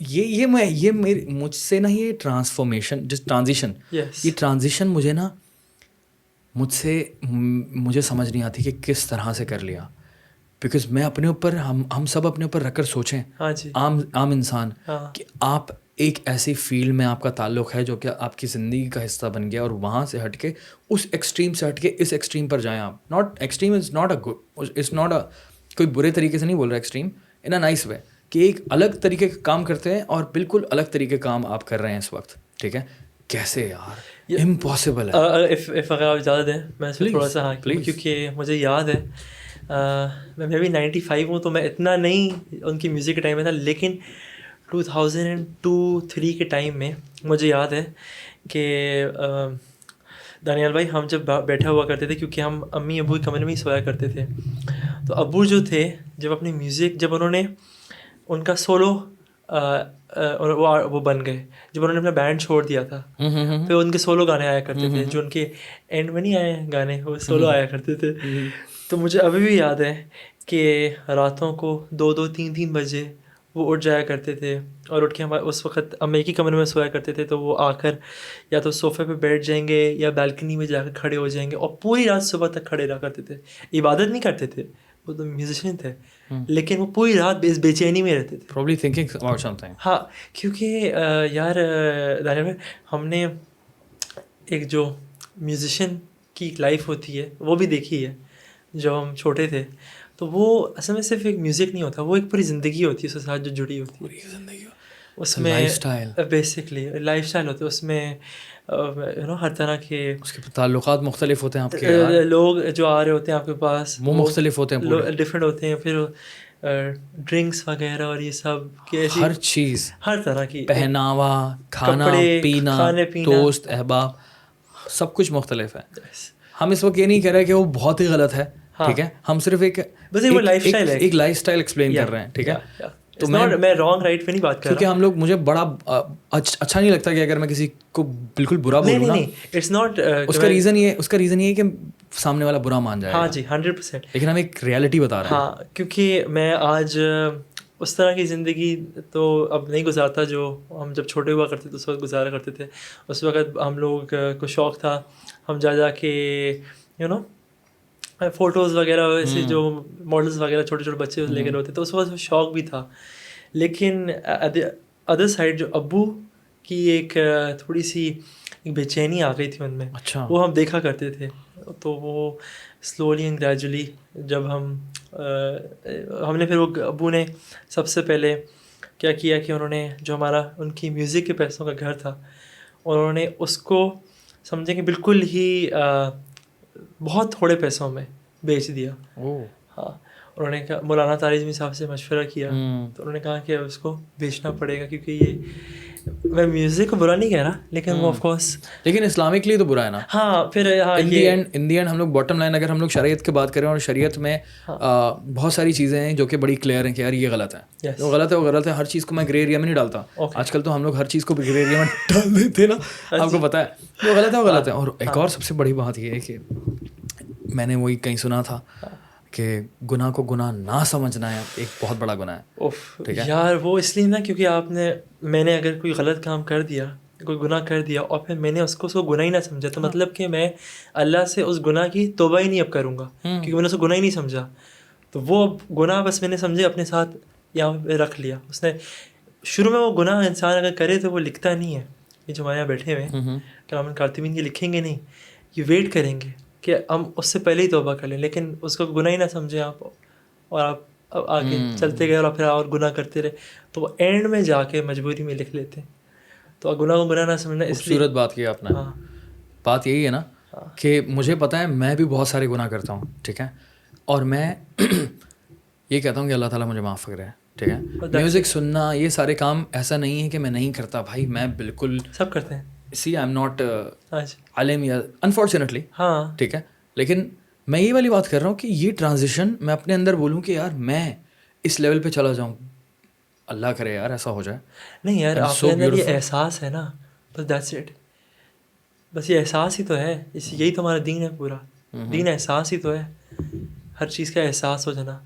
ये मेरे मुझसे ना ये ट्रांसफॉर्मेशन जिस ट्रांजिशन Yes. ये ट्रांजिशन मुझे ना मुझे समझ नहीं आती कि किस तरह से कर लिया, बिकॉज मैं अपने ऊपर हम सब अपने ऊपर रखकर सोचें, हाँ जी, आम इंसान, हाँ कि आप एक ऐसी फील्ड में आपका ताल्लुक़ है जो कि आपकी ज़िंदगी का हिस्सा बन गया और वहाँ से हट के उस एक्सट्रीम से हट के इस एक्सट्रीम पर जाएं आप. Not extreme is not a good, it's not a, कोई बुरे तरीके से नहीं बोल रहा extreme, in a nice way, कि एक अलग तरीके का काम करते हैं और बिल्कुल अलग तरीके का काम आप कर रहे हैं इस वक्त. ठीक है, कैसे यार, इम्पॉसिबल है. इफ अगर आप इजाज़त दें मैं इसमें थोड़ा प्लीज़ सा, हाँ प्लीज़. क्योंकि मुझे याद है मैं भी 95 हूँ, तो मैं इतना नहीं उनकी म्यूज़िक के टाइम में था, लेकिन 2002-3 के टाइम में मुझे याद है कि दानियाल भाई हम जब बैठा हुआ करते थे, क्योंकि हम अम्मी अबू के कमरे में ही सोया करते थे, तो अबू जो थे जब अपनी म्यूज़िक, जब उन्होंने उनका सोलो वो बन गए, जब उन्होंने अपना बैंड छोड़ दिया था, फिर उनके सोलो गाने आया करते थे, जो उनके एंड में नहीं आए गाने, वो सोलो आया करते थे. तो मुझे अभी भी याद है कि रातों को 2-2, 3-3 बजे वो उठ जाया करते थे, और उठ के हम उस वक्त हम एक ही कमरे में सोया करते थे, तो वो आकर या तो सोफ़े पे बैठ जाएंगे या बालकनी में जाकर खड़े हो जाएंगे, और पूरी रात सुबह तक खड़े रहा करते थे. इबादत नहीं करते थे, वो तो म्यूजिशियन थे, लेकिन वो पूरी रात बेचैनी में रहते थे. Probably thinking about something. हाँ, क्योंकि यार दानियाल भाई, हमने एक जो म्यूज़िशियन की लाइफ होती है वो भी देखी है जब हम छोटे थे, तो वो असल में सिर्फ एक म्यूज़िक नहीं होता, वो एक पूरी ज़िंदगी होती है उसके साथ जो जुड़ी होती है. पूरी ज़िंदगी उसमें लाइफस्टाइल, बेसिकली लाइफस्टाइल होती है, उसमें हर तरह के उसके ताल्लुकात मुख्तलिफ होते हैं आपके यार, लोग जो आ रहे होते हैं आपके पास, वो मुख्तलिफ होते हैं पूरे, डिफरेंट होते हैं. फिर ड्रिंक्स वगैरह और ये सब की ऐसी हर चीज़, हर तरह की, पहनावा, खाना कपड़े, पीना, खाने पीना. दोस्त अहबाब, सब कुछ मुख्तलिफ है. हम इस वक्त ये नहीं कह रहे कि वो बहुत ही गलत है. हाँ. ठीक है, हम सिर्फ बस वो लाइफस्टाइल है, एक लाइफस्टाइल एक्सप्लेन कर रहे हैं. ठीक है, तो मैं रॉन्ग राइट पे नहीं बात कर क्योंकि रहा. हम लोग, मुझे बड़ा अच्छा नहीं लगता कि अगर मैं किसी को बिल्कुल बुरा बोलूँ ना, इट्स नॉट. उसका रीज़न ये है कि सामने वाला बुरा मान जाएगा. हाँ जी, 100%. लेकिन हम एक रियलिटी बता रहे हैं. हाँ, क्योंकि मैं आज उस तरह की ज़िंदगी तो अब नहीं गुजारता जो हम जब छोटे हुआ करते थे उस वक्त गुजारा करते थे. उस वक्त हम लोग को शौक़ था, हम जा के फ़ोटोज़ वगैरह ऐसे जो मॉडल्स वगैरह छोटे छोटे बच्चे लेकर होते, तो उस वक्त शौक़ भी था. लेकिन अदर साइड जो अब्बू की एक थोड़ी सी एक बेचैनी आ गई थी उनमें. अच्छा. वो हम देखा करते थे, तो वो स्लोली एंड ग्रेजुअली जब हमने फिर वो अब्बू ने सबसे पहले क्या किया कि उन्होंने जो हमारा उनकी म्यूज़िक के पैसों का घर था, उन्होंने उसको समझे कि बिल्कुल ही बहुत थोड़े पैसों में बेच दिया. हाँ, उन्होंने कहा, मौलाना तारिज़मी साहब से मशवरा किया, तो उन्होंने कहा कि उसको बेचना पड़ेगा, क्योंकि ये मैं म्यूज़िक को बुरा नहीं कह रहा, लेकिन वो ऑफ कोर्स, लेकिन इस्लामिकली तो बुरा है ना. हाँ, फिर इन दी एंड हम लोग बॉटम लाइन, अगर हम लोग शरीयत की बात करें, और शरीयत में बहुत सारी चीज़ें हैं जो कि बड़ी क्लियर हैं कि यार ये गलत है, वो गलत है, वो गलत है. हर चीज़ को मैं ग्रे एरिया में नहीं डालता. आजकल तो हम लोग हर चीज़ को ग्रे एरिया में डाल देते हैं ना, आपको पता है, वो गलत है, वो गलत है. और एक और सबसे बड़ी बात ये है कि मैंने वही कहीं सुना था कि गुनाह को गुनाह ना समझना है एक बहुत बड़ा गुनाह है. ठीक है यार, वो इसलिए ना क्योंकि मैंने अगर कोई गलत काम कर दिया, कोई गुनाह कर दिया, और फिर मैंने उसको गुनाह ही ना समझा, तो मतलब कि मैं अल्लाह से उस गुनाह की तौबा ही नहीं अब करूँगा, क्योंकि मैंने उसको गुनाह ही नहीं समझा. तो वो गुनाह बस मैंने समझे अपने साथ यहाँ पे रख लिया. उसने शुरू में वो गुनाह इंसान अगर करे तो वो लिखता नहीं है. ये जो हमारे यहाँ बैठे हुए हैं कलाम कातिबीन, ये लिखेंगे नहीं, ये वेट करेंगे कि हम उससे पहले ही तौबा कर लें, लेकिन उसको गुनाह ही ना समझें आप, और आप आगे चलते गए और फिर और गुनाह करते रहे, तो वो एंड में जाके मजबूरी में लिख लेते हैं. तो गुनाह को गुनाह ना समझना, इसलिए खूबसूरत बात की आपने. बात यही है ना कि मुझे पता है मैं भी बहुत सारे गुनाह करता हूँ. ठीक है, और मैं ये कहता हूँ कि अल्लाह ताला मुझे माफ़ करे. ठीक है, म्यूज़िक सुनना, ये सारे काम ऐसा नहीं है कि मैं नहीं करता भाई, मैं बिल्कुल सब करते हैं. सी आई एम नॉट आलिम या अनफॉर्चुनेटली. हाँ, ठीक है, लेकिन मैं ये वाली बात कर रहा हूँ कि ये ट्रांजिशन मैं अपने अंदर बोलूँ कि यार मैं इस लेवल पे चला जाऊँ, अल्लाह करे यार ऐसा हो जाए. नहीं यार, आपके अंदर ये एहसास है ना, बस दैट्स इट. बस ये एहसास ही तो है, यही तो हमारा दीन है पूरा. दीन एहसास ही तो है, हर चीज़ का एहसास हो जाना.